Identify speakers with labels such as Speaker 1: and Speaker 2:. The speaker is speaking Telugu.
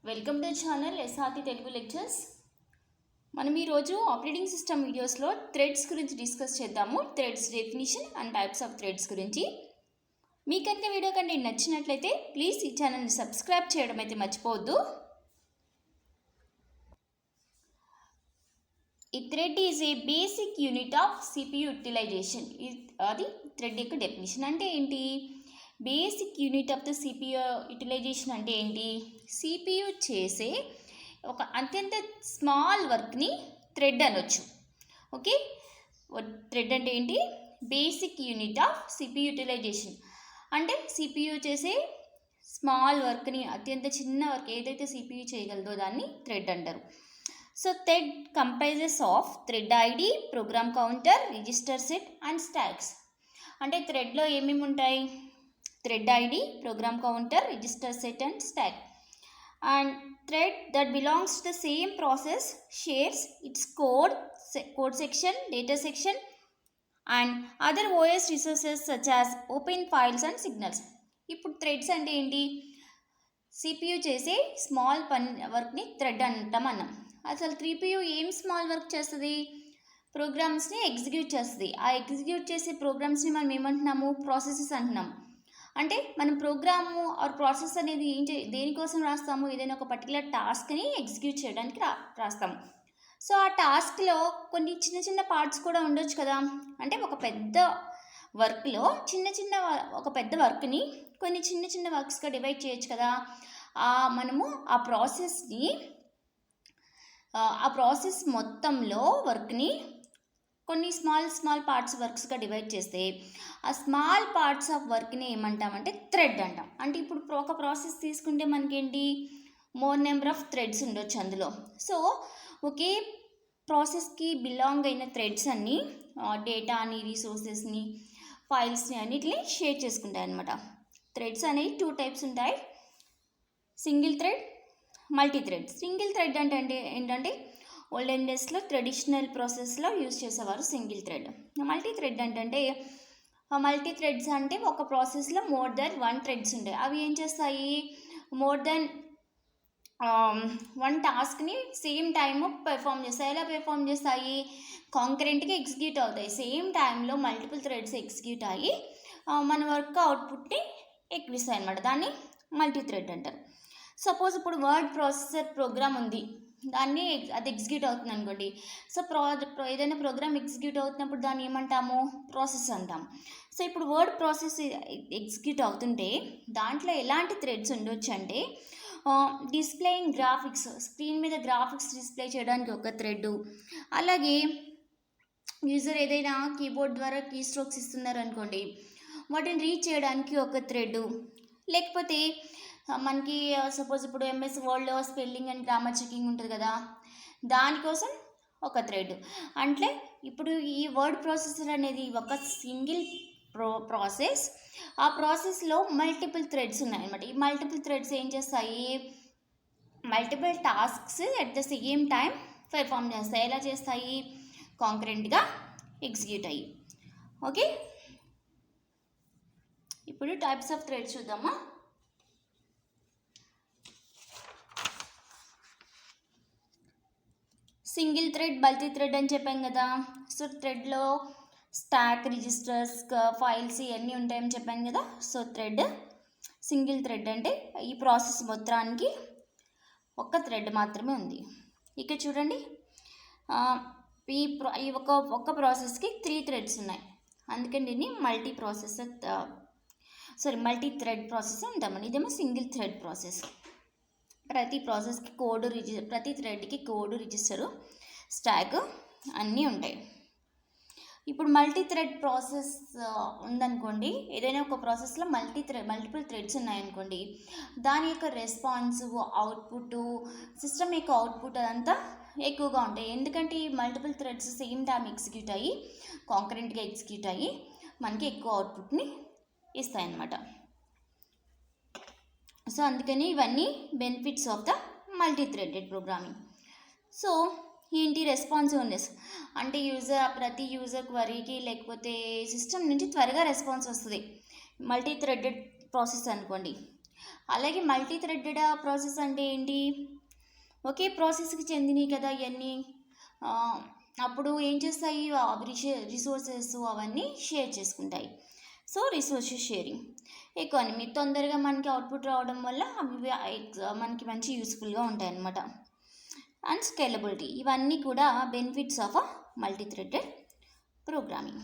Speaker 1: Welcome to channel SRT Telugu Lectures. మనం ఈరోజు ఆపరేటింగ్ సిస్టమ్ వీడియోస్లో థ్రెడ్స్ గురించి డిస్కస్ చేద్దాము. Threads definition and types of threads గురించి. మీకు కనుక వీడియో కంటే నచ్చినట్లయితే ప్లీజ్ ఈ ఛానల్ని సబ్స్క్రైబ్ చేయడం అయితే మర్చిపోవద్దు. ఈ thread is a basic unit of CPU utilization. అది థ్రెడ్ యొక్క డెఫినిషన్. అంటే ఏంటి? Basic unit of the CPU utilization అంటే ఏంటి? CPU చేసే ఒక అత్యంత స్మాల్ వర్క్ని థ్రెడ్ అనొచ్చు. ఓకే, థ్రెడ్ అంటే ఏంటి? Basic unit of CPU utilization. అంటే CPU చేసే స్మాల్ వర్క్ని, అత్యంత చిన్న వర్క్ ఏదైతే CPU చేయగలదో దాన్ని థ్రెడ్ అంటారు. So thread comprises of thread ID, program counter, register set and stocks. అంటే థ్రెడ్లో ఏమేమి ఉంటాయి? Thread ID, program counter, register set and stock. And thread that belongs to the same process shares it's code section, data section and other OS resources such as open files and signals. ఇప్పుడు థ్రెడ్స్ అంటే ఏంటి? CPU చేసే స్మాల్ వర్క్ని థ్రెడ్ అంటాం అన్నాం. అసలు 3PU ఏం స్మాల్ వర్క్ చేస్తుంది? ప్రోగ్రామ్స్ని ఎగ్జిక్యూట్ చేస్తుంది. ఆ ఎగ్జిక్యూట్ చేసే ప్రోగ్రామ్స్ని మనం ఏమంటున్నాము? ప్రాసెసెస్ అంటున్నాం. అంటే మనం ప్రోగ్రాము ఆర్ ప్రాసెస్ అనేది దేనికోసం రాస్తాము? ఏదైనా ఒక పర్టికులర్ టాస్క్ని ఎగ్జిక్యూట్ చేయడానికి రాస్తాము. సో ఆ టాస్క్లో కొన్ని చిన్న చిన్న పార్ట్స్ కూడా ఉండొచ్చు కదా. అంటే ఒక పెద్ద వర్క్లో ఒక పెద్ద వర్క్ని కొన్ని చిన్న చిన్న వర్క్స్గా డివైడ్ చేయొచ్చు కదా. మనము ఆ ప్రాసెస్ మొత్తంలో వర్క్ని కొన్ని స్మాల్ పార్ట్స్ వర్క్స్గా డివైడ్ చేస్తే ఆ స్మాల్ పార్ట్స్ ఆఫ్ వర్క్ని ఏమంటామంటే థ్రెడ్ అంటాం. అంటే ఇప్పుడు ఒక ప్రాసెస్ తీసుకుంటే మనకేంటి? మోర్ నెంబర్ ఆఫ్ థ్రెడ్స్ ఉండొచ్చు అందులో. సో ఒకే ప్రాసెస్కి బిలాంగ్ అయిన థ్రెడ్స్ అన్నీ డేటాని, రిసోర్సెస్ని, ఫైల్స్ని అన్నిటిని షేర్ చేసుకుంటాయి అన్నమాట. థ్రెడ్స్ అనేవి 2 టైప్స్ ఉంటాయి: single thread, multi thread. Single thread అంటే ఏంటంటే ఓల్డెన్ డేస్లో ట్రెడిషనల్ ప్రాసెస్లో యూజ్ చేసేవారు సింగిల్ థ్రెడ్. మల్టీ థ్రెడ్ అంటే మల్టీ థ్రెడ్స్ అంటే ఒక ప్రాసెస్లో మోర్ దెన్ 1 థ్రెడ్స్ ఉంటాయి. అవి ఏం చేస్తాయి? మోర్ దెన్ 1 టాస్క్ని సేమ్ టైము పెర్ఫామ్ చేస్తాయి. ఎలా పెర్ఫామ్ చేస్తాయి? కాంకరెంట్గా ఎగ్జిక్యూట్ అవుతాయి. సేమ్ టైంలో మల్టిపుల్ థ్రెడ్స్ ఎగ్జిక్యూట్ అయ్యి మన వర్క్ అవుట్పుట్ని ఎక్కిస్తాయి అన్నమాట. దాన్ని మల్టీ థ్రెడ్ అంటారు. సపోజ్ ఇప్పుడు వర్డ్ ప్రాసెసర్ ప్రోగ్రామ్ ఉంది, దాన్ని అది ఎగ్జిక్యూట్ అవుతుంది అనుకోండి. సో ఏదైనా ప్రోగ్రామ్ ఎగ్జిక్యూట్ అవుతున్నప్పుడు దాన్ని ఏమంటాము? ప్రాసెస్ అంటాము. సో ఇప్పుడు వర్డ్ ప్రాసెస్ ఎగ్జిక్యూట్ అవుతుంటే దాంట్లో ఎలాంటి థ్రెడ్స్ ఉండొచ్చు అంటే డిస్ప్లేయింగ్ గ్రాఫిక్స్, స్క్రీన్ మీద గ్రాఫిక్స్ డిస్ప్లే చేయడానికి ఒక థ్రెడ్, అలాగే యూజర్ ఏదైనా కీబోర్డ్ ద్వారా కీ స్ట్రోక్స్ ఇస్తున్నారు అనుకోండి, వాటిని రీడ్ చేయడానికి ఒక థ్రెడ్, లేకపోతే మనకి సపోజ్ ఇప్పుడు MS వర్డ్లో స్పెల్లింగ్ అండ్ గ్రామర్ చెకింగ్ ఉంటుంది కదా, దానికోసం ఒక థ్రెడ్. అంటే ఇప్పుడు ఈ వర్డ్ ప్రాసెసర్ అనేది ఒక సింగిల్ ప్రాసెస్. ఆ ప్రాసెస్లో మల్టిపుల్ థ్రెడ్స్ ఉన్నాయన్నమాట. ఈ మల్టిపుల్ థ్రెడ్స్ ఏం చేస్తాయి? Multiple tasks at the same time perform చేస్తాయి. ఎలా చేస్తాయి? కాంకరెంట్గా ఎగ్జిక్యూట్ అయ్యి. ఓకే, ఇప్పుడు టైప్స్ ఆఫ్ థ్రెడ్స్ చూద్దామా. సింగిల్ థ్రెడ్, మల్టీ థ్రెడ్ అని చెప్పాం కదా. సో థ్రెడ్లో స్టాక్, రిజిస్టర్స్, ఫైల్స్ ఇవన్నీ ఉంటాయని చెప్పాను కదా. సో సింగిల్ థ్రెడ్ అంటే ఈ ప్రాసెస్ మొత్తానికి ఒక థ్రెడ్ మాత్రమే ఉంది. ఇక చూడండి, ఈ ఒక్క ప్రాసెస్కి 3 థ్రెడ్స్ ఉన్నాయి. అందుకని దీన్ని మల్టీ థ్రెడ్ ప్రాసెస్ అంటామని. ఇదేమో సింగిల్ థ్రెడ్ ప్రాసెస్. ప్రతి ప్రాసెస్కి ప్రతి థ్రెడ్కి కోడ్, రిజిస్టరు, స్టాక్ అన్నీ ఉంటాయి. ఇప్పుడు మల్టీ థ్రెడ్ ప్రాసెస్ ఉందనుకోండి, ఏదైనా ఒక ప్రాసెస్లో మల్టిపుల్ థ్రెడ్స్ ఉన్నాయనుకోండి, దాని యొక్క రెస్పాన్స్, అవుట్పుట్, సిస్టమ్ యొక్క అవుట్పుట్ అదంతా ఎక్కువగా ఉంటాయి. ఎందుకంటే ఈ multiple threads same time execute అయ్యి కాంకరెంట్గా ఎగ్జిక్యూట్ అయ్యి మనకి ఎక్కువ అవుట్పుట్ని ఇస్తాయన్నమాట. సో అందుకని ఇవన్నీ benefits of the multi threaded programming. So ఏంటి? రెస్పాన్సివ్నెస్ అంటే ప్రతి యూజర్ క్వరీకి లేకపోతే సిస్టమ్ నుంచి త్వరగా రెస్పాన్స్ వస్తుంది మల్టీ థ్రెడెడ్ ప్రాసెస్ అనుకోండి. అలాగే మల్టీ థ్రెడెడ్ ప్రాసెస్ అంటే ఏంటి, ఒకే ప్రాసెస్కి చెందినవి కదా ఇవన్నీ. అప్పుడు ఏం చేస్తాయి, రిసోర్సెస్ అవన్నీ షేర్ చేసుకుంటాయి. So resources sharing. ఎకానమీ, తొందరగా మనకి అవుట్పుట్ రావడం వల్ల అవి మనకి మంచి యూస్ఫుల్గా ఉంటాయి అన్నమాట. అండ్ స్కేలబిలిటీ, ఇవన్నీ కూడా benefits of multi threaded programming.